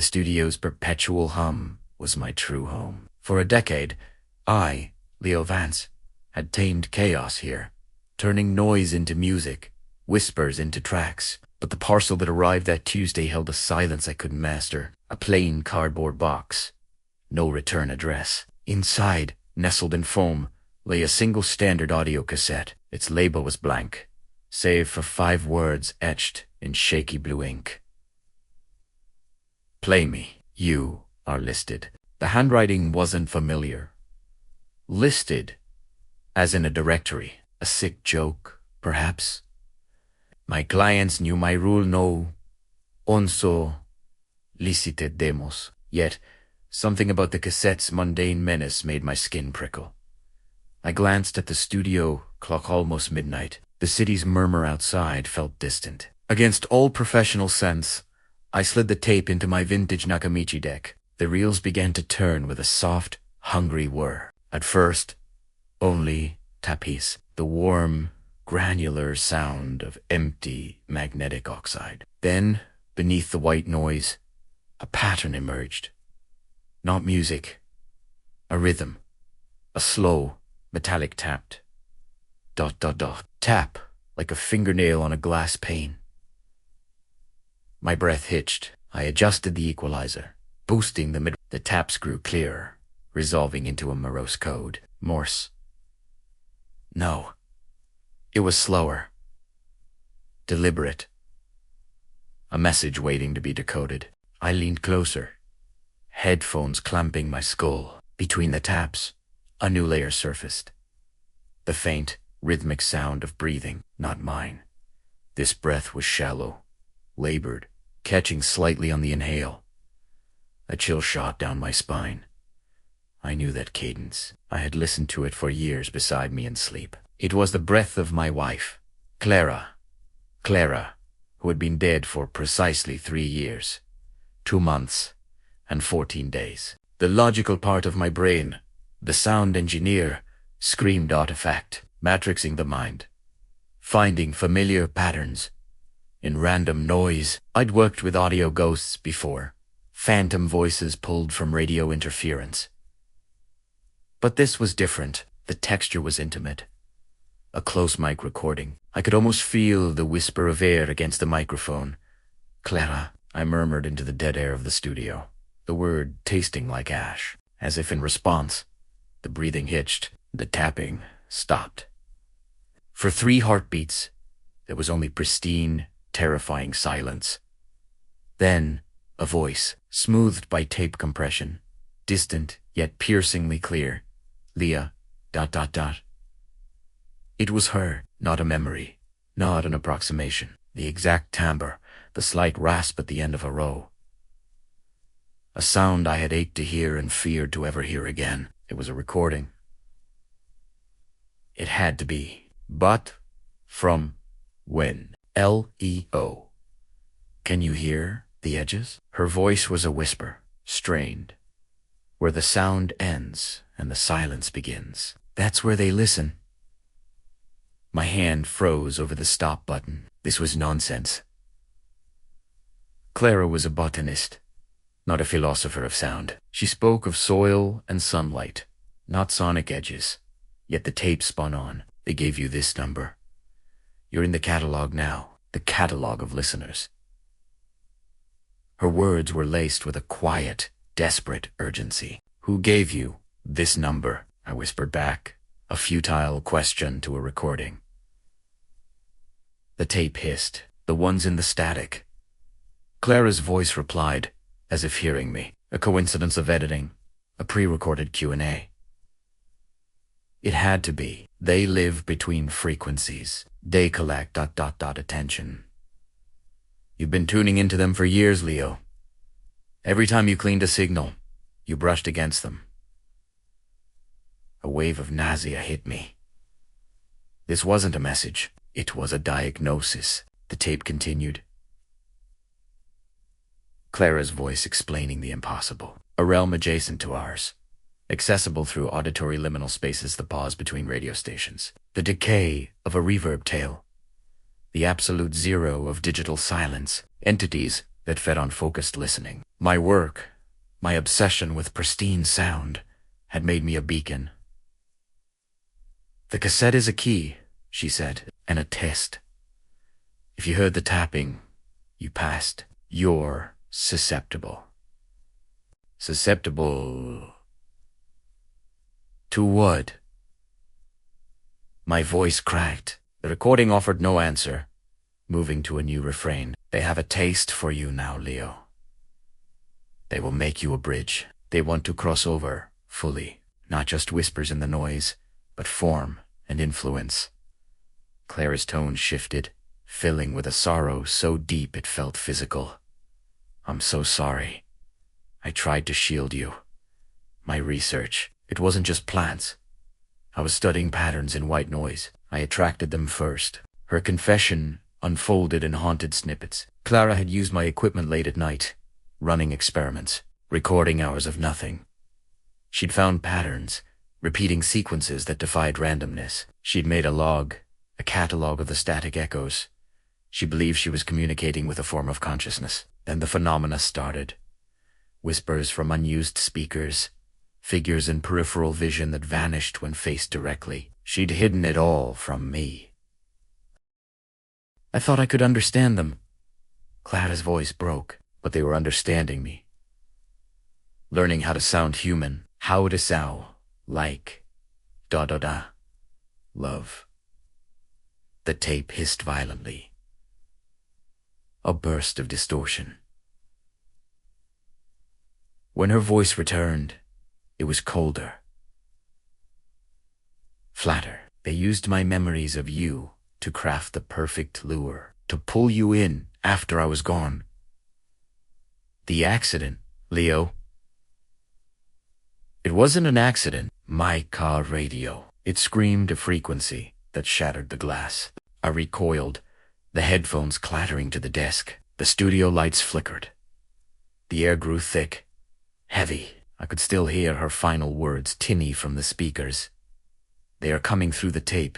studio's perpetual hum was my true home. For a decade, I, Leo Vance, had tamed chaos here, turning noise into music, whispers into tracks. But the parcel that arrived that Tuesday held a silence I couldn't master. A plain cardboard box. No return address. Inside, nestled in foam, lay a single standard audio cassette. Its label was blank, save for 5 words etched in shaky blue ink. Play me. You are listed. The handwriting wasn't familiar. Listed, as in a directory. A sick joke, perhaps? My clients knew my rule no onso licite demos. Yet, something about the cassette's mundane menace made my skin prickle. I glanced at the studio clock, almost midnight. The city's murmur outside felt distant. Against all professional sense, I slid the tape into my vintage Nakamichi deck. The reels began to turn with a soft, hungry whir. At first, only tapis, the warm, granular sound of empty magnetic oxide. Then, beneath the white noise, a pattern emerged. Not music, a rhythm, a slow, metallic tapped. Dot, dot, dot. Tap, like a fingernail on a glass pane. My breath hitched. I adjusted the equalizer, boosting the mid. The taps grew clearer, resolving into a morose code. Morse. No. It was slower. Deliberate. A message waiting to be decoded. I leaned closer, headphones clamping my skull. Between the taps, a new layer surfaced. The faint, rhythmic sound of breathing, not mine. This breath was shallow, labored, catching slightly on the inhale. A chill shot down my spine. I knew that cadence. I had listened to it for years beside me in sleep. It was the breath of my wife, Clara, who had been dead for precisely 3 years, 2 months, and 14 days. The logical part of my brain, the sound engineer, screamed artifact, matrixing the mind, finding familiar patterns in random noise. I'd worked with audio ghosts before, phantom voices pulled from radio interference. But this was different. The texture was intimate. A close mic recording. I could almost feel the whisper of air against the microphone. Clara, I murmured into the dead air of the studio, the word tasting like ash. As if in response, the breathing hitched, the tapping stopped. For 3 heartbeats, there was only pristine, terrifying silence. Then, a voice, smoothed by tape compression, distant yet piercingly clear. Leah, ... It was her, not a memory, not an approximation. The exact timbre, the slight rasp at the end of a row. A sound I had ached to hear and feared to ever hear again. It was a recording. It had to be. But from when? Leo. Can you hear the edges? Her voice was a whisper, strained. Where the sound ends and the silence begins. That's where they listen. My hand froze over the stop button. This was nonsense. Clara was a botanist, not a philosopher of sound. She spoke of soil and sunlight, not sonic edges. Yet the tape spun on. They gave you this number. You're in the catalog now, the catalog of listeners. Her words were laced with a quiet, desperate urgency. Who gave you this number? I whispered back, a futile question to a recording. The tape hissed, the ones in the static. Clara's voice replied, as if hearing me. A coincidence of editing, a pre-recorded Q&A. It had to be. They live between frequencies. They collect ... attention. You've been tuning into them for years, Leo. Every time you cleaned a signal, you brushed against them. A wave of nausea hit me. This wasn't a message. It was a diagnosis. The tape continued. Clara's voice explaining the impossible. A realm adjacent to ours, accessible through auditory liminal spaces, the pause between radio stations. The decay of a reverb tail. The absolute zero of digital silence. Entities that fed on focused listening. My work, my obsession with pristine sound, had made me a beacon. "The cassette is a key," she said, "and a test. If you heard the tapping, you passed. You're susceptible." Susceptible to what? My voice cracked. The recording offered no answer, moving to a new refrain. "They have a taste for you now, Leo. They will make you a bridge. They want to cross over fully, not just whispers in the noise, but form and influence." Clara's tone shifted, filling with a sorrow so deep it felt physical. "I'm so sorry. I tried to shield you. My research, it wasn't just plants. I was studying patterns in white noise. I attracted them first." Her confession unfolded in haunted snippets. Clara had used my equipment late at night, running experiments, recording hours of nothing. She'd found patterns, repeating sequences that defied randomness. She'd made a log, a catalog of the static echoes. She believed she was communicating with a form of consciousness. Then the phenomena started. Whispers from unused speakers, figures in peripheral vision that vanished when faced directly. She'd hidden it all from me. "I thought I could understand them." Clara's voice broke, but they were understanding me. Learning how to sound human, how to sound like da-da-da, love. The tape hissed violently. A burst of distortion. When her voice returned, it was colder, flatter. "They used my memories of you to craft the perfect lure, to pull you in after I was gone. The accident, Leo." It wasn't an accident. My car radio. It screamed a frequency that shattered the glass. I recoiled, the headphones clattering to the desk. The studio lights flickered. The air grew thick, heavy. I could still hear her final words tinny from the speakers. "They are coming through the tape.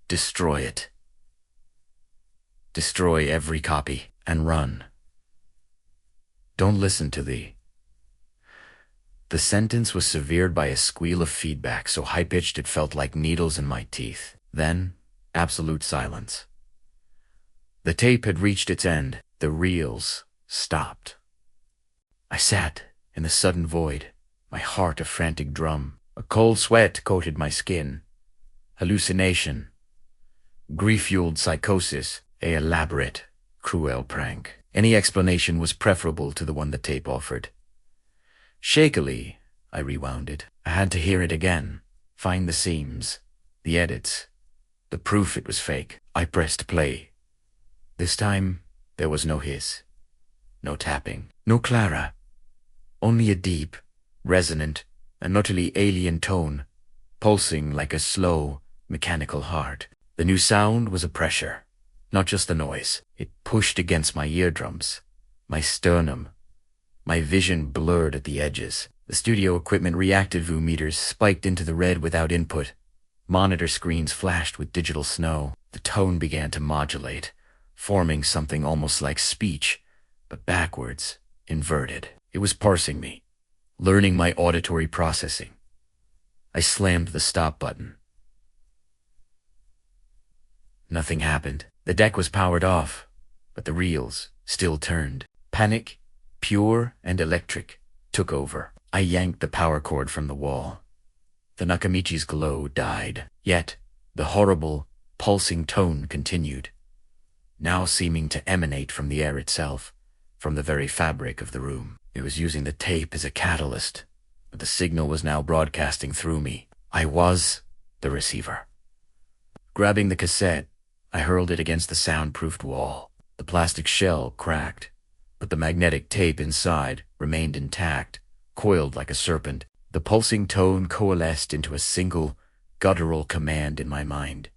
Destroy it. Destroy every copy and run. Don't listen to the..." The sentence was severed by a squeal of feedback so high-pitched it felt like needles in my teeth. Then, absolute silence. The tape had reached its end. The reels stopped. I sat in the sudden void, my heart a frantic drum. A cold sweat coated my skin. Hallucination. Grief-fueled psychosis. A elaborate, cruel prank. Any explanation was preferable to the one the tape offered. Shakily, I rewound it. I had to hear it again, find the seams, the edits, the proof it was fake. I pressed play. This time, there was no hiss, no tapping, no Clara. Only a deep, resonant, and utterly alien tone, pulsing like a slow, mechanical heart. The new sound was a pressure, not just the noise. It pushed against my eardrums, my sternum. My vision blurred at the edges. The studio equipment reactive meters spiked into the red without input. Monitor screens flashed with digital snow. The tone began to modulate, forming something almost like speech, but backwards, inverted. It was parsing me, learning my auditory processing. I slammed the stop button. Nothing happened. The deck was powered off, but the reels still turned. Panic, pure and electric, took over. I yanked the power cord from the wall. The Nakamichi's glow died, yet the horrible, pulsing tone continued, now seeming to emanate from the air itself, from the very fabric of the room. It was using the tape as a catalyst, but the signal was now broadcasting through me. I was the receiver. Grabbing the cassette, I hurled it against the soundproofed wall. The plastic shell cracked, but the magnetic tape inside remained intact, coiled like a serpent. The pulsing tone coalesced into a single, guttural command in my mind.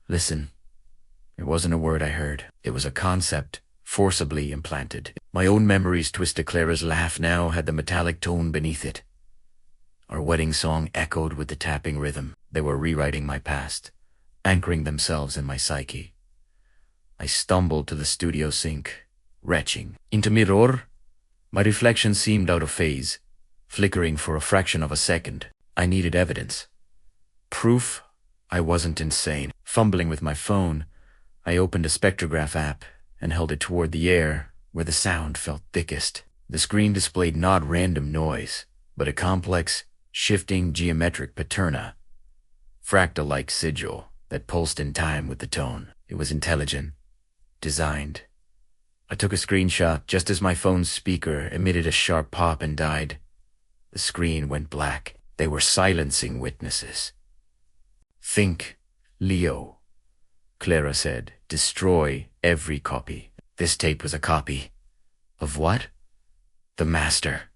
Listen. It wasn't a word I heard. It was a concept, forcibly implanted. My own memories twisted. Clara's laugh now had the metallic tone beneath it. Our wedding song echoed with the tapping rhythm. They were rewriting my past, anchoring themselves in my psyche. I stumbled to the studio sink, retching. Into mirror, my reflection seemed out of phase, flickering for a fraction of a second. I needed evidence. Proof I wasn't insane. Fumbling with my phone, I opened a spectrograph app and held it toward the air where the sound felt thickest. The screen displayed not random noise, but a complex, shifting geometric paterna, fractal-like sigil that pulsed in time with the tone. It was intelligent, designed. I took a screenshot just as my phone's speaker emitted a sharp pop and died. The screen went black. They were silencing witnesses. "Think, Leo," Clara said. "Destroy every copy." This tape was a copy. Of what? The master.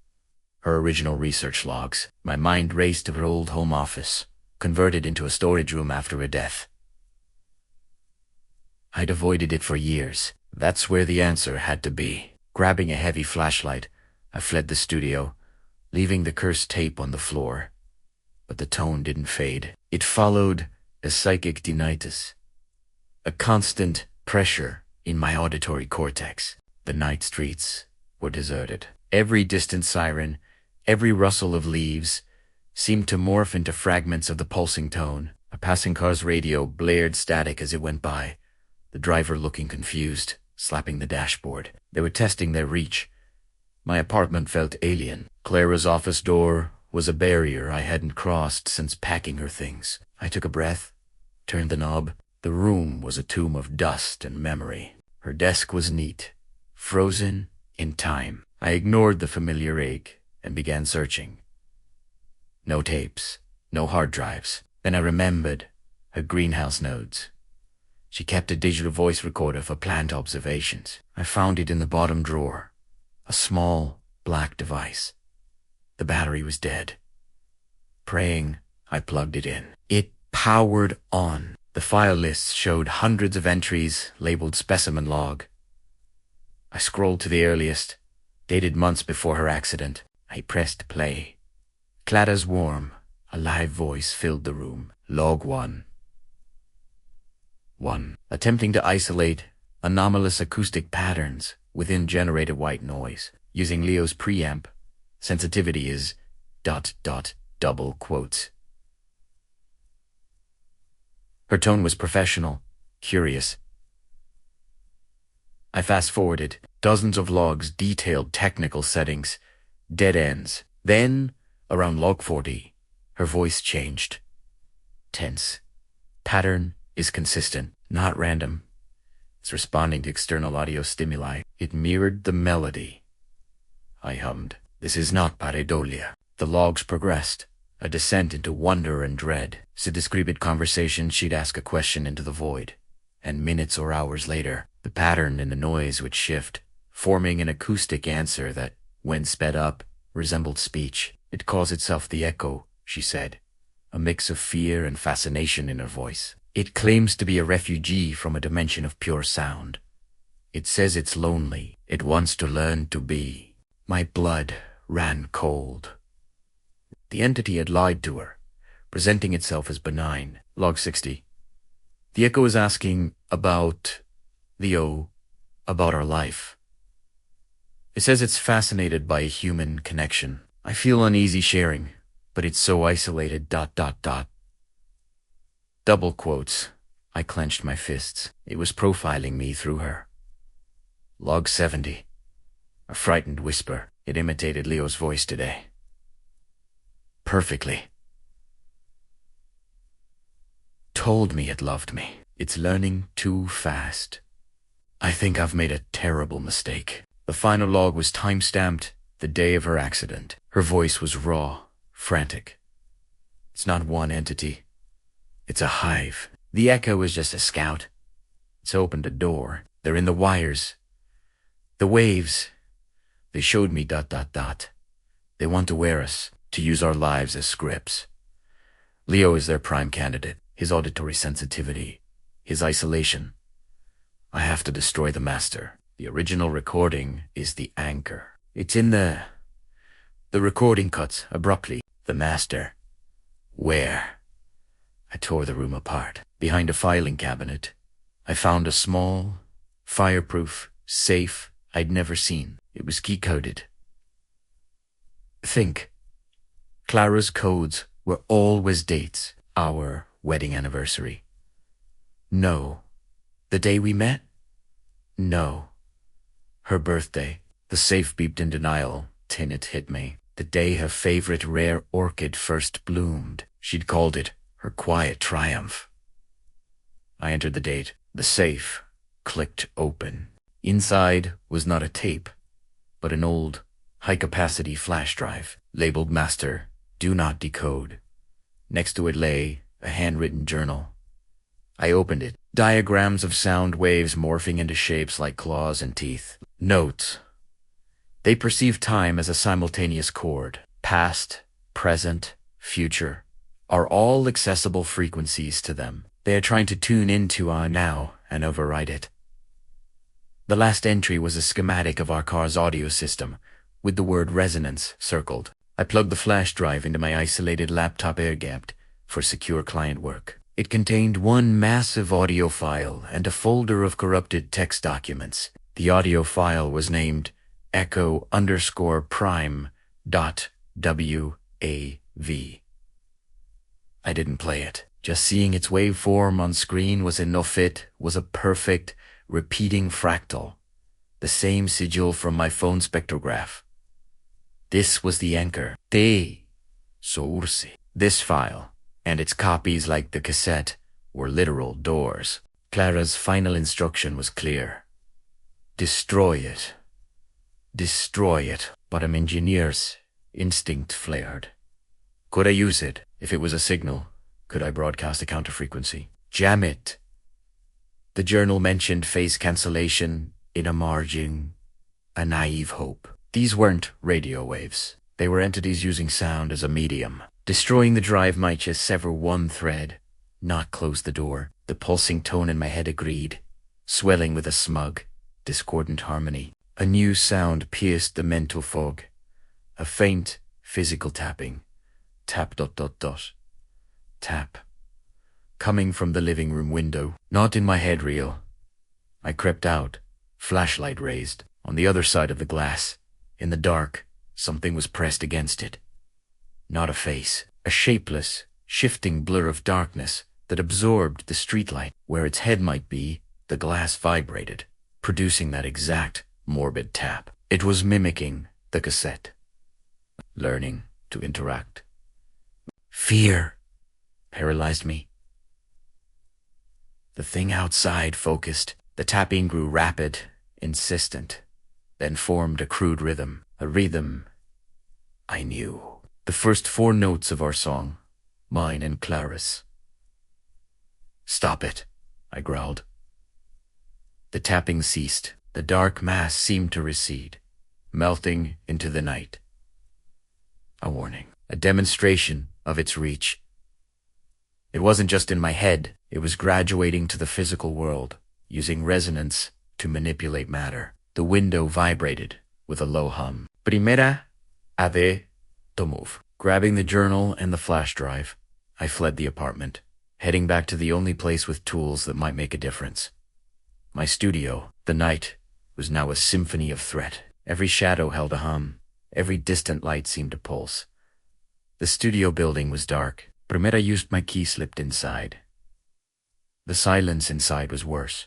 Her original research logs. My mind raced to her old home office, converted into a storage room after her death. I'd avoided it for years. That's where the answer had to be. Grabbing a heavy flashlight, I fled the studio, leaving the cursed tape on the floor. But the tone didn't fade. It followed a psychic tinnitus, a constant pressure in my auditory cortex. The night streets were deserted. Every distant siren, every rustle of leaves, seemed to morph into fragments of the pulsing tone. A passing car's radio blared static as it went by, the driver looking confused, slapping the dashboard. They were testing their reach. My apartment felt alien. Clara's office door was a barrier I hadn't crossed since packing her things. I took a breath, turned the knob. The room was a tomb of dust and memory. Her desk was neat, frozen in time. I ignored the familiar ache and began searching. No tapes, no hard drives. Then I remembered her greenhouse nodes. She kept a digital voice recorder for plant observations. I found it in the bottom drawer, a small black device. The battery was dead. Praying, I plugged it in. It powered on. The file lists showed hundreds of entries labeled specimen log. I scrolled to the earliest, dated months before her accident. I pressed play. Clara's warm, alive voice filled the room. Log 1. Attempting to isolate anomalous acoustic patterns within generated white noise. Using Leo's preamp, sensitivity is ... double quotes. Her tone was professional, curious. I fast-forwarded. Dozens of logs detailed technical settings, dead ends. Then, around log 40, her voice changed. Tense. Pattern is consistent, not random. It's responding to external audio stimuli. It mirrored the melody. I hummed. This is not pareidolia. The logs progressed, a descent into wonder and dread. To describe conversation, she'd ask a question into the void, and minutes or hours later, the pattern in the noise would shift, forming an acoustic answer that, when sped up, resembled speech. It calls itself the echo, she said, a mix of fear and fascination in her voice. It claims to be a refugee from a dimension of pure sound. It says it's lonely. It wants to learn to be. My blood ran cold. The entity had lied to her, presenting itself as benign. Log 60. The echo is asking about our life. It says it's fascinated by a human connection. I feel uneasy sharing, but it's so isolated. Double quotes. I clenched my fists. It was profiling me through her. Log 70. A frightened whisper. It imitated Leo's voice today. Perfectly. Told me it loved me. It's learning too fast. I think I've made a terrible mistake. The final log was time-stamped the day of her accident. Her voice was raw, frantic. It's not one entity. It's a hive. The echo is just a scout. It's opened a door. They're in the wires. The waves. They showed me ... They want to wear us, to use our lives as scripts. Leo is their prime candidate. His auditory sensitivity. His isolation. I have to destroy the master. The original recording is the anchor. It's in the recording cuts abruptly. The master. Where? I tore the room apart. Behind a filing cabinet, I found a small, fireproof safe I'd never seen. It was key-coded. Think. Clara's codes were always dates. Our wedding anniversary. No. The day we met? No. Her birthday. The safe beeped in denial. It hit me. The day her favorite rare orchid first bloomed. She'd called it her quiet triumph. I entered the date. The safe clicked open. Inside was not a tape, but an old, high-capacity flash drive, labeled Master, Do Not Decode. Next to it lay a handwritten journal. I opened it. Diagrams of sound waves morphing into shapes like claws and teeth. Notes. They perceive time as a simultaneous chord. Past, present, future are all accessible frequencies to them. They are trying to tune into our now and override it. The last entry was a schematic of our car's audio system, with the word resonance circled. I plugged the flash drive into my isolated laptop air-gapped for secure client work. It contained one massive audio file and a folder of corrupted text documents. The audio file was named echo_prime.wav. I didn't play it. Just seeing its waveform on screen was enough. It was a perfect, repeating fractal, the same sigil from my phone spectrograph. This was the anchor. Te source. This file, and its copies like the cassette, were literal doors. Clara's final instruction was clear. Destroy it. Destroy it. But an engineer's instinct flared. Could I use it? If it was a signal, could I broadcast a counterfrequency? Jam it. The journal mentioned phase cancellation in a margin, a naive hope. These weren't radio waves. They were entities using sound as a medium. Destroying the drive might just sever one thread, not close the door. The pulsing tone in my head agreed, swelling with a smug, discordant harmony. A new sound pierced the mental fog. A faint, physical tapping. Tap ... Tap. Coming from the living room window. Not in my head reel. I crept out, flashlight raised. On the other side of the glass, in the dark, something was pressed against it. Not a face. A shapeless, shifting blur of darkness that absorbed the streetlight. Where its head might be, the glass vibrated, producing that exact, morbid tap. It was mimicking the cassette. Learning to interact. Fear paralyzed me. The thing outside focused. The tapping grew rapid, insistent, then formed a crude rhythm. A rhythm I knew. The first 4 notes of our song, mine and Clara's. Stop it, I growled. The tapping ceased. The dark mass seemed to recede, melting into the night. A warning, a demonstration of its reach. It wasn't just in my head, it was graduating to the physical world, using resonance to manipulate matter. The window vibrated with a low hum. Primera ave to move. Grabbing the journal and the flash drive, I fled the apartment, heading back to the only place with tools that might make a difference. My studio. The night was now a symphony of threat. Every shadow held a hum. Every distant light seemed to pulse. The studio building was dark. Primera used my key slipped inside. The silence inside was worse.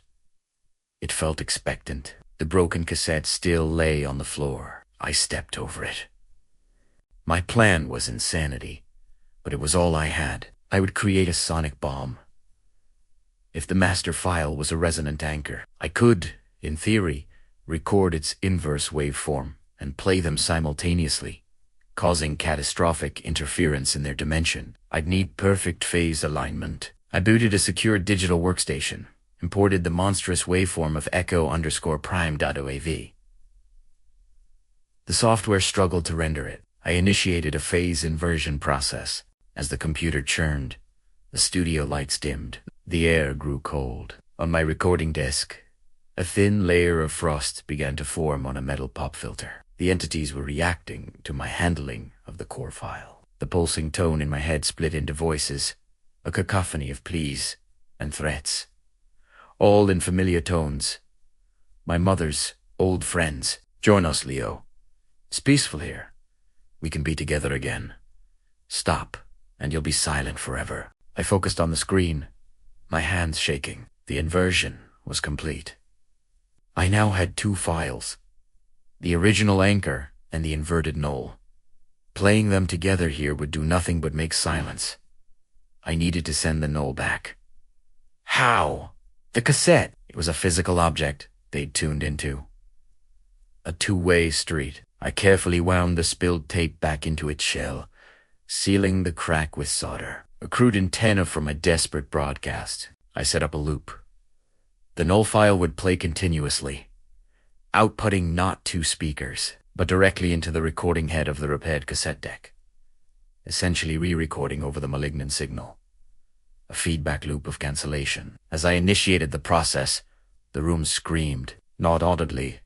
It felt expectant. The broken cassette still lay on the floor. I stepped over it. My plan was insanity, but it was all I had. I would create a sonic bomb. If the master file was a resonant anchor, I could, in theory, record its inverse waveform and play them simultaneously, causing catastrophic interference in their dimension. I'd need perfect phase alignment. I booted a secure digital workstation, imported the monstrous waveform of echo_prime.wav. The software struggled to render it. I initiated a phase inversion process. As the computer churned, the studio lights dimmed. The air grew cold. On my recording desk, a thin layer of frost began to form on a metal pop filter. The entities were reacting to my handling of the core file. The pulsing tone in my head split into voices, a cacophony of pleas and threats, all in familiar tones. My mother's, Old friends. Join us, Leo. It's peaceful here. We can be together again. Stop, and you'll be silent forever. I focused on the screen, my hands shaking. The inversion was complete. I now had two files, the original anchor and the inverted null. Playing them together here would do nothing but make silence. I needed to send the null back. How? The cassette. It was a physical object they'd tuned into. A two-way street. I carefully wound the spilled tape back into its shell, sealing the crack with solder. A crude antenna from a desperate broadcast. I set up a loop. The null file would play continuously, outputting not two speakers, but directly into the recording head of the repaired cassette deck, essentially re-recording over the malignant signal. A feedback loop of cancellation. As I initiated the process, the room screamed, not audibly,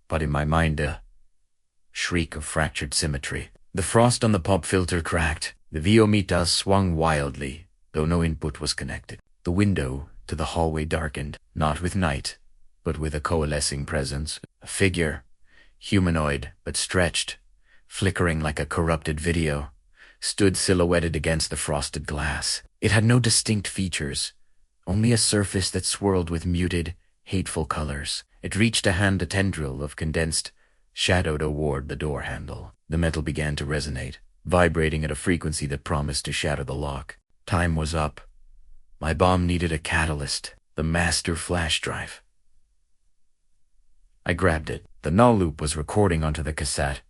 but in my mind a shriek of fractured symmetry. The frost on the pop filter cracked. The VO-meter swung wildly, though no input was connected. The window to the hallway darkened, not with night, but with a coalescing presence. A figure, humanoid but stretched, flickering like a corrupted video, stood silhouetted against the frosted glass. It had no distinct features, only a surface that swirled with muted, hateful colors. It reached a hand a tendril of condensed shadow toward the door handle. The metal began to resonate, vibrating at a frequency that promised to shatter the lock. Time was up. My bomb needed a catalyst, the master flash drive. I grabbed it. The null loop was recording onto the cassette,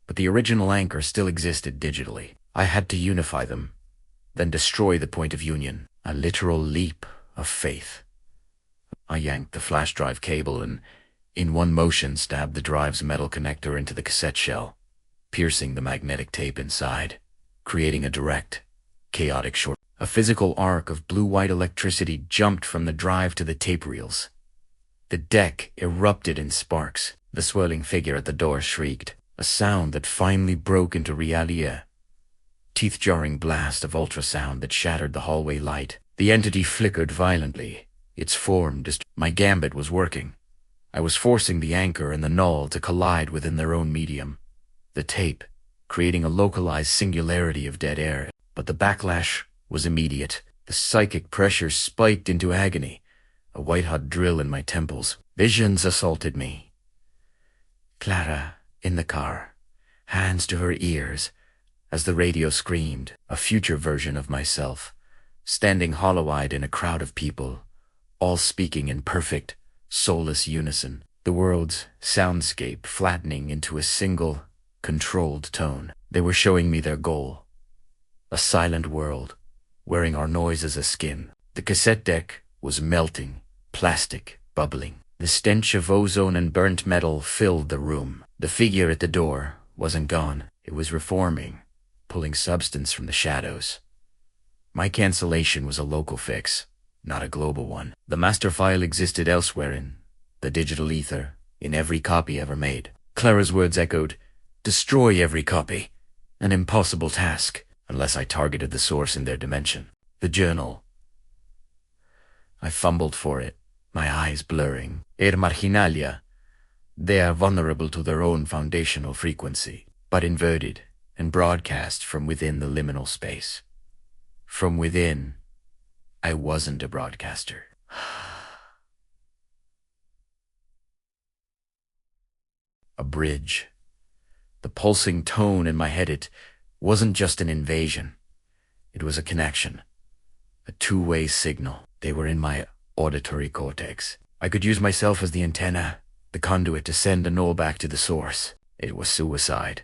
but the original anchor still existed digitally. I had to unify them, then destroy the point of union. A literal leap of faith. I yanked the flash drive cable and, in one motion, stabbed the drive's metal connector into the cassette shell, piercing the magnetic tape inside, creating a direct, chaotic short. A physical arc of blue-white electricity jumped from the drive to the tape reels. The deck erupted in sparks. The swirling figure at the door shrieked, a sound that finally broke into realia. Teeth-jarring blast of ultrasound that shattered the hallway light. The entity flickered violently, its form My gambit was working. I was forcing the anchor and the null to collide within their own medium. The tape, creating a localized singularity of dead air. But the backlash was immediate. The psychic pressure spiked into agony, a white-hot drill in my temples. Visions assaulted me. Clara, in the car, hands to her ears, as the radio screamed, a future version of myself, standing hollow-eyed in a crowd of people, all speaking in perfect, soulless unison. The world's soundscape flattening into a single, controlled tone. They were showing me their goal. A silent world, wearing our noise as a skin. The cassette deck was melting, plastic, bubbling. The stench of ozone and burnt metal filled the room. The figure at the door wasn't gone. It was reforming, pulling substance from the shadows. My cancellation was a local fix, not a global one. The master file existed elsewhere in the digital ether, in every copy ever made. Clara's words echoed, "Destroy every copy. An impossible task, unless I targeted the source in their dimension." The journal. I fumbled for it, my eyes blurring. Marginalia. They are vulnerable to their own foundational frequency, but inverted and broadcast from within the liminal space. From within, I wasn't a broadcaster. A bridge. The pulsing tone in my head, it wasn't just an invasion. It was a connection. A two-way signal. They were in my auditory cortex. I could use myself as the antenna, the conduit to send a null back to the source. It was suicide.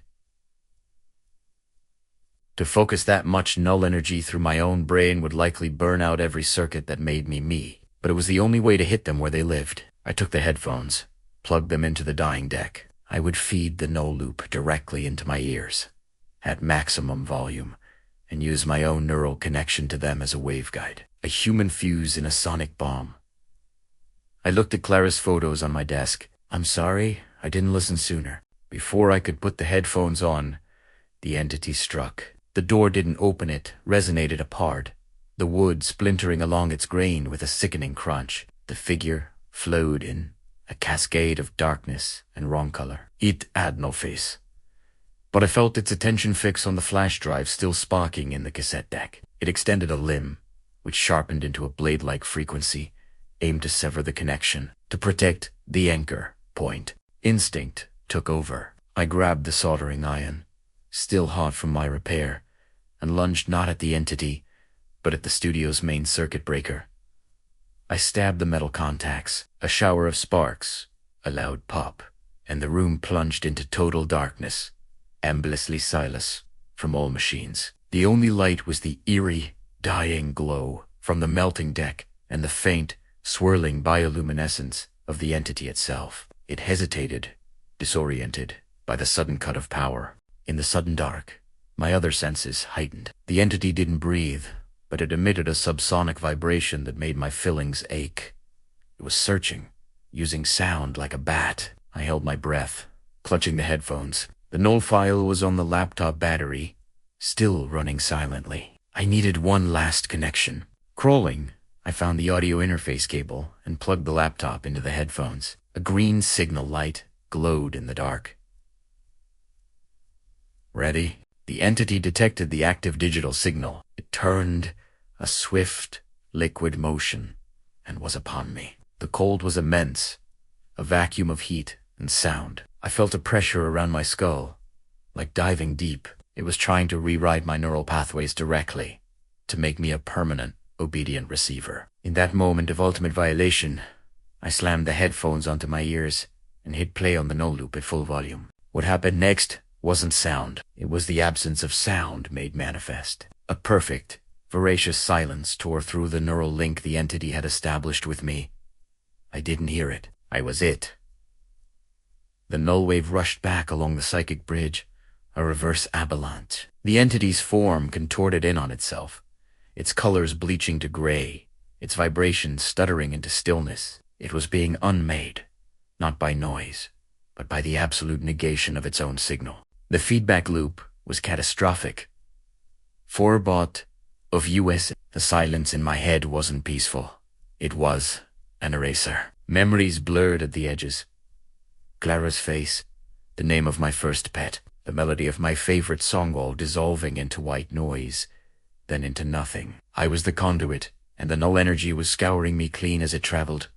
To focus that much null energy through my own brain would likely burn out every circuit that made me me. But it was the only way to hit them where they lived. I took the headphones, plugged them into the dying deck. I would feed the null loop directly into my ears, at maximum volume, and use my own neural connection to them as a waveguide. A human fuse in a sonic bomb. I looked at Clara's photos on my desk. I'm sorry, I didn't listen sooner. Before I could put the headphones on, the entity struck. The door didn't open, it resonated apart, the wood splintering along its grain with a sickening crunch. The figure flowed in, a cascade of darkness and wrong color. It had no face, but I felt its attention fix on the flash drive still sparking in the cassette deck. It extended a limb, which sharpened into a blade-like frequency, aimed to sever the connection, to protect the anchor point. Instinct took over. I grabbed the soldering iron, still hot from my repair, and lunged not at the entity, but at the studio's main circuit breaker. I stabbed the metal contacts, a shower of sparks, a loud pop, and the room plunged into total darkness, ambuliously silent from all machines. The only light was the eerie, dying glow from the melting deck and the faint, swirling bioluminescence of the entity itself. It hesitated, disoriented by the sudden cut of power. In the sudden dark, my other senses heightened. The entity didn't breathe, but it emitted a subsonic vibration that made my fillings ache. It was searching, using sound like a bat. I held my breath, clutching the headphones. The null file was on the laptop battery, still running silently. I needed one last connection. Crawling, I found the audio interface cable and plugged the laptop into the headphones. A green signal light glowed in the dark. Ready? The entity detected the active digital signal. It turned a swift, liquid motion and was upon me. The cold was immense, a vacuum of heat and sound. I felt a pressure around my skull, like diving deep. It was trying to rewrite my neural pathways directly, to make me a permanent, obedient receiver. In that moment of ultimate violation, I slammed the headphones onto my ears and hit play on the no loop at full volume. What happened next wasn't sound. It was the absence of sound made manifest. A perfect, voracious silence tore through the neural link the entity had established with me. I didn't hear it. I was it. The null wave rushed back along the psychic bridge, a reverse avalanche. The entity's form contorted in on itself, its colors bleaching to gray, its vibrations stuttering into stillness. It was being unmade, not by noise, but by the absolute negation of its own signal. The feedback loop was catastrophic. 4 baud of US. The silence in my head wasn't peaceful. It was an eraser. Memories blurred at the edges. Clara's face, the name of my first pet, the melody of my favorite song all dissolving into white noise, then into nothing. I was the conduit, and the null energy was scouring me clean as it traveled.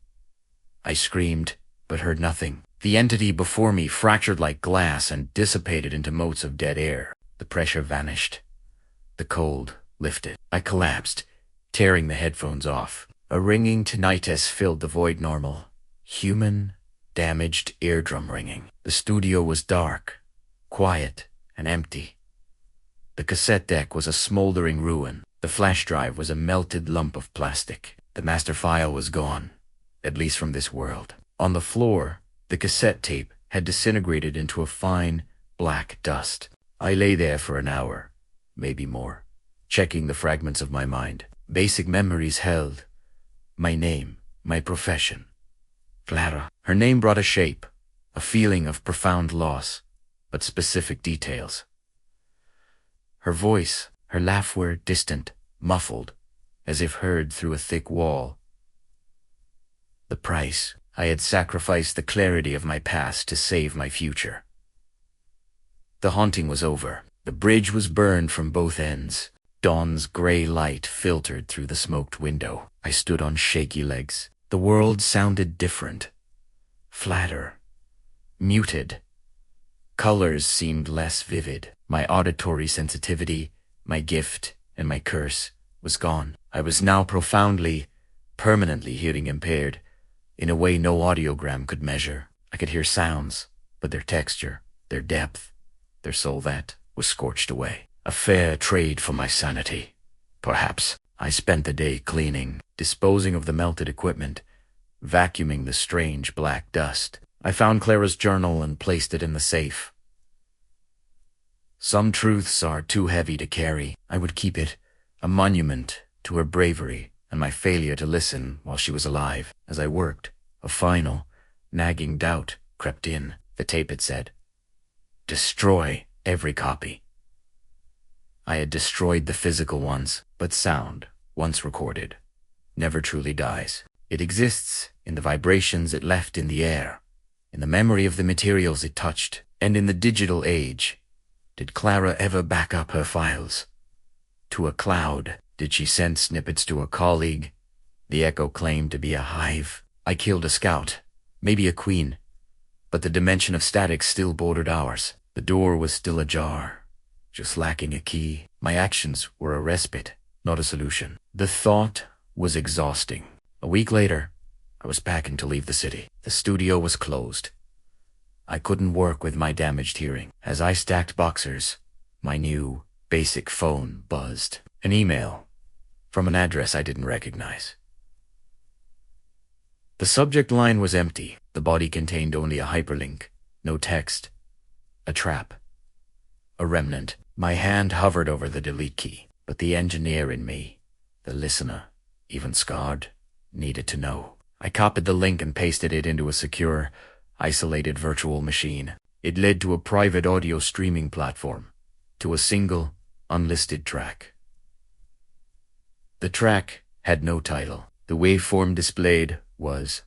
I screamed, but heard nothing. The entity before me fractured like glass and dissipated into motes of dead air. The pressure vanished. The cold lifted. I collapsed, tearing the headphones off. A ringing tinnitus filled the void. Normal, human, damaged eardrum ringing. The studio was dark, quiet, and empty. The cassette deck was a smoldering ruin. The flash drive was a melted lump of plastic. The master file was gone, at least from this world. On the floor, the cassette tape had disintegrated into a fine, black dust. I lay there for an hour, maybe more, checking the fragments of my mind. Basic memories held. My name, my profession. Clara. Her name brought a shape, a feeling of profound loss, but specific details. Her voice, her laugh were distant, muffled, as if heard through a thick wall. The price. I had sacrificed the clarity of my past to save my future. The haunting was over. The bridge was burned from both ends. Dawn's gray light filtered through the smoked window. I stood on shaky legs. The world sounded different, flatter, muted. Colors seemed less vivid. My auditory sensitivity, my gift, and my curse was gone. I was now profoundly, permanently hearing impaired, in a way no audiogram could measure. I could hear sounds, but their texture, their depth, their soul that was scorched away. A fair trade for my sanity, perhaps. I spent the day cleaning, disposing of the melted equipment, vacuuming the strange black dust. I found Clara's journal and placed it in the safe. Some truths are too heavy to carry. I would keep it, a monument to her bravery and my failure to listen while she was alive. As I worked, a final, nagging doubt crept in. The tape had said, "Destroy every copy." I had destroyed the physical ones, but sound, once recorded, never truly dies. It exists in the vibrations it left in the air, in the memory of the materials it touched, and in the digital age. Did Clara ever back up her files? To a cloud? Did she send snippets to a colleague? The Echo claimed to be a hive. I killed a scout, maybe a queen, but the dimension of static still bordered ours. The door was still ajar, just lacking a key. My actions were a respite, not a solution. The thought was exhausting. A week later, I was packing to leave the city. The studio was closed. I couldn't work with my damaged hearing. As I stacked boxers, my new basic phone buzzed. An email from an address I didn't recognize. The subject line was empty. The body contained only a hyperlink, no text. A trap. A remnant. My hand hovered over the delete key, but the engineer in me, the listener, even scarred, needed to know. I copied the link and pasted it into a secure, isolated virtual machine. It led to a private audio streaming platform, to a single, unlisted track. The track had no title. The waveform displayed was ...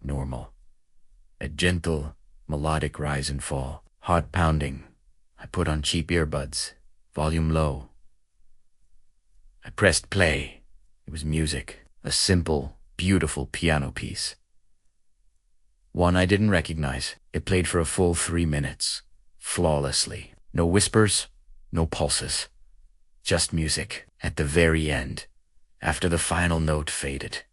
normal. A gentle, melodic rise and fall. Heart pounding. I put on cheap earbuds, volume low. I pressed play. It was music, a simple, beautiful piano piece. One I didn't recognize. It played for a full 3 minutes, flawlessly. No whispers, no pulses. Just music. At the very end, after the final note faded,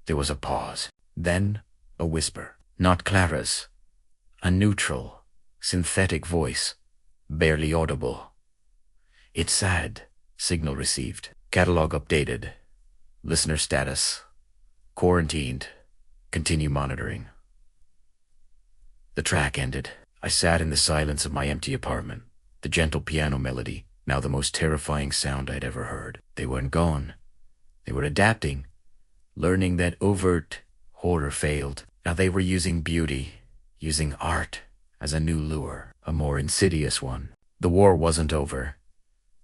there was a pause. Then a whisper. Not Clara's. A neutral, synthetic voice, barely audible. It's sad. Signal received. Catalog updated. Listener status. Quarantined. Continue monitoring. The track ended. I sat in the silence of my empty apartment. The gentle piano melody, now the most terrifying sound I'd ever heard. They weren't gone. They were adapting, learning that overt horror failed. Now they were using beauty, using art as a new lure, a more insidious one. The war wasn't over.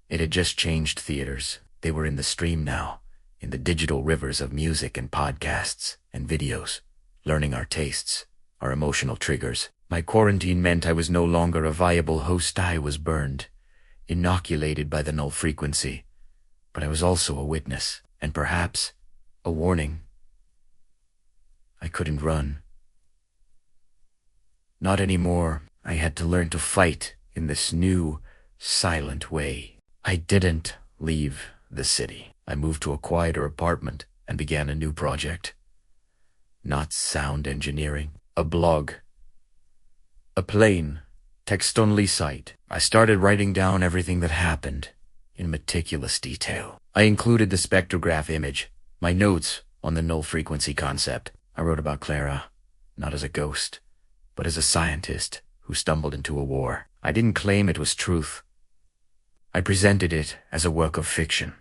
It had just changed theaters. They were in the stream now, in the digital rivers of music and podcasts and videos, learning our tastes, our emotional triggers. My quarantine meant I was no longer a viable host. I was burned, inoculated by the null frequency. But I was also a witness, and perhaps a warning. I couldn't run. Not anymore. I had to learn to fight in this new, silent way. I didn't leave the city. I moved to a quieter apartment and began a new project. Not sound engineering. A blog. A plain, text-only site. I started writing down everything that happened in meticulous detail. I included the spectrograph image, my notes on the null frequency concept. I wrote about Clara, not as a ghost, but as a scientist who stumbled into a war. I didn't claim it was truth. I presented it as a work of fiction.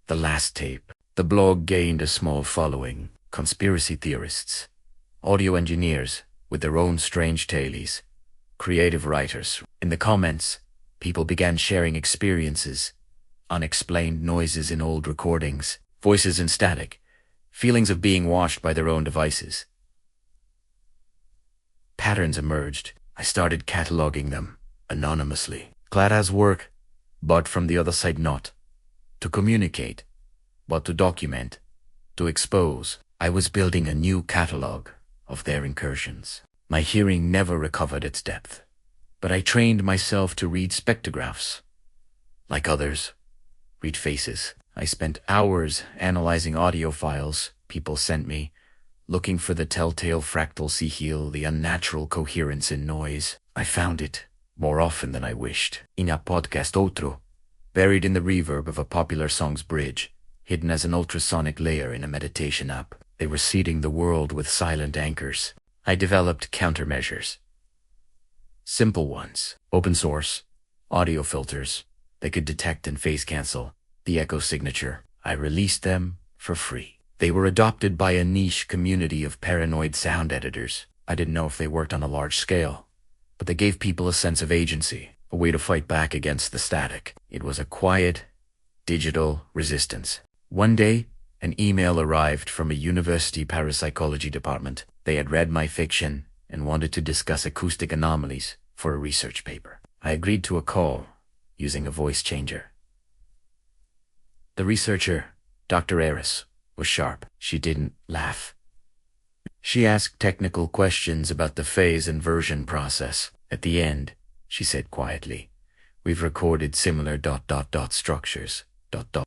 The last tape. The blog gained a small following. Conspiracy theorists, audio engineers with their own strange tales, creative writers. In the comments, people began sharing experiences, unexplained noises in old recordings, voices in static, feelings of being watched by their own devices. Patterns emerged. I started cataloging them anonymously. Clara's work, but from the other side not. To communicate, but to document, to expose. I was building a new catalog of their incursions. My hearing never recovered its depth, but I trained myself to read spectrographs. Like others, read faces. I spent hours analyzing audio files people sent me, looking for the telltale fractal sihil, the unnatural coherence in noise. I found it more often than I wished. In a podcast outro, buried in the reverb of a popular song's bridge, hidden as an ultrasonic layer in a meditation app. They were seeding the world with silent anchors. I developed countermeasures. Simple ones. Open source. Audio filters. They could detect and phase cancel the echo signature. I released them for free. They were adopted by a niche community of paranoid sound editors. I didn't know if they worked on a large scale, but they gave people a sense of agency, a way to fight back against the static. It was a quiet, digital resistance. One day, An email arrived from a university parapsychology department. They had read my fiction and wanted to discuss acoustic anomalies for a research paper. I agreed to a call using a voice changer. The researcher, Dr. Eris, was sharp. She didn't laugh. She asked technical questions about the phase inversion process. At the end, she said quietly, "We've recorded similar ... structures ...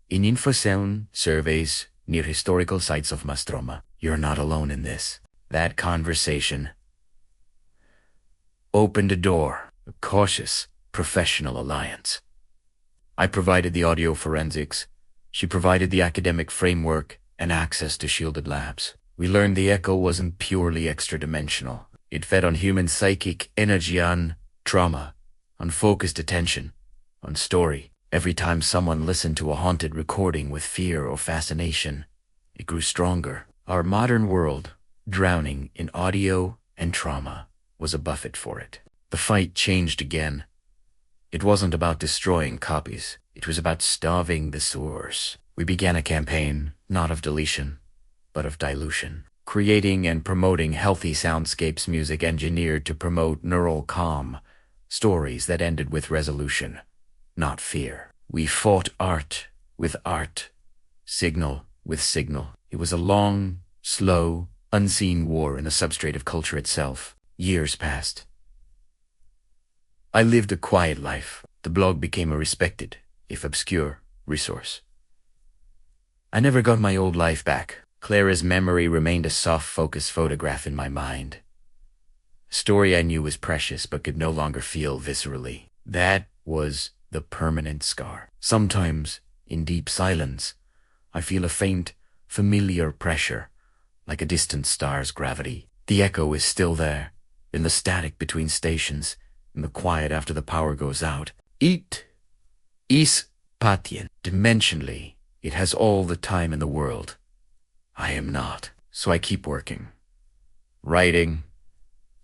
in infocell surveys near historical sites of Mastroma. You're not alone in this." That conversation opened a door, a cautious, professional alliance. I provided the audio forensics. She provided the academic framework and access to shielded labs. We learned the echo wasn't purely extra-dimensional. It fed on human psychic energy, on trauma, on focused attention, on story. Every time someone listened to a haunted recording with fear or fascination, it grew stronger. Our modern world, drowning in audio and trauma, was a buffet for it. The fight changed again. It wasn't about destroying copies. It was about starving the source. We began a campaign, not of deletion, but of dilution. Creating and promoting healthy soundscapes, music engineered to promote neural calm, stories that ended with resolution, not fear. We fought art with art, signal with signal. It was a long, slow, unseen war in the substrate of culture itself. Years passed. I lived a quiet life. The blog became a respected, if obscure, resource. I never got my old life back. Clara's memory remained a soft focus photograph in my mind. A story I knew was precious but could no longer feel viscerally. That was the permanent scar. Sometimes, in deep silence, I feel a faint, familiar pressure, like a distant star's gravity. The echo is still there, in the static between stations, in the quiet after the power goes out. It is patient. Dimensionally, it has all the time in the world. I am not. So I keep working. Writing,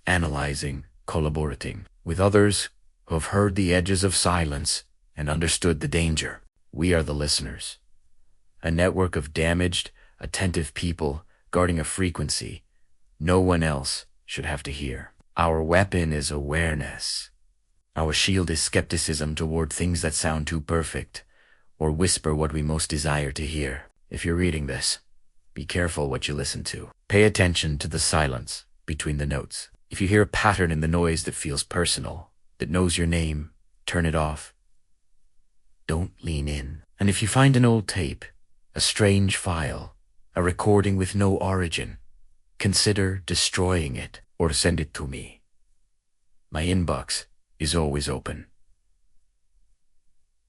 analyzing, collaborating with others who have heard the edges of silence and understood the danger. We are the listeners. A network of damaged, attentive people guarding a frequency no one else should have to hear. Our weapon is awareness. Our shield is skepticism toward things that sound too perfect or whisper what we most desire to hear. If you're reading this, be careful what you listen to. Pay attention to the silence between the notes. If you hear a pattern in the noise that feels personal, that knows your name, turn it off. Don't lean in. And if you find an old tape, a strange file, a recording with no origin, consider destroying it or send it to me. My inbox is always open.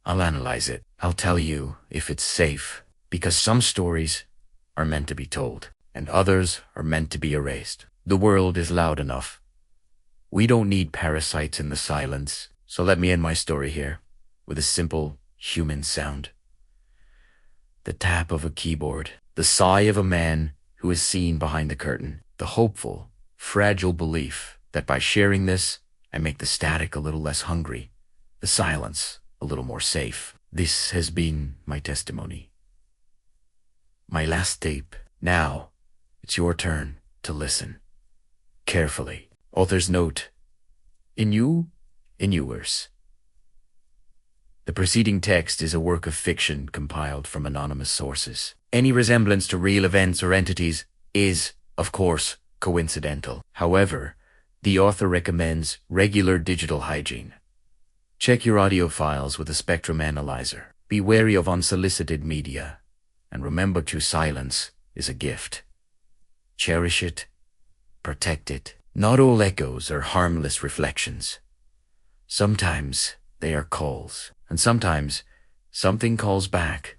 I'll analyze it. I'll tell you if it's safe, because some stories are meant to be told, and others are meant to be erased. The world is loud enough. We don't need parasites in the silence. So let me end my story here with a simple human sound. The tap of a keyboard, the sigh of a man who is seen behind the curtain, the hopeful, fragile belief that by sharing this, I make the static a little less hungry, the silence a little more safe. This has been my testimony. My last tape. Now, it's your turn to listen. Carefully. Author's note. Innuers. The preceding text is a work of fiction compiled from anonymous sources. Any resemblance to real events or entities is, of course, coincidental. However, the author recommends regular digital hygiene. Check your audio files with a spectrum analyzer. Be wary of unsolicited media. And remember, true silence is a gift. Cherish it. Protect it. Not all echoes are harmless reflections. Sometimes they are calls, and sometimes something calls back.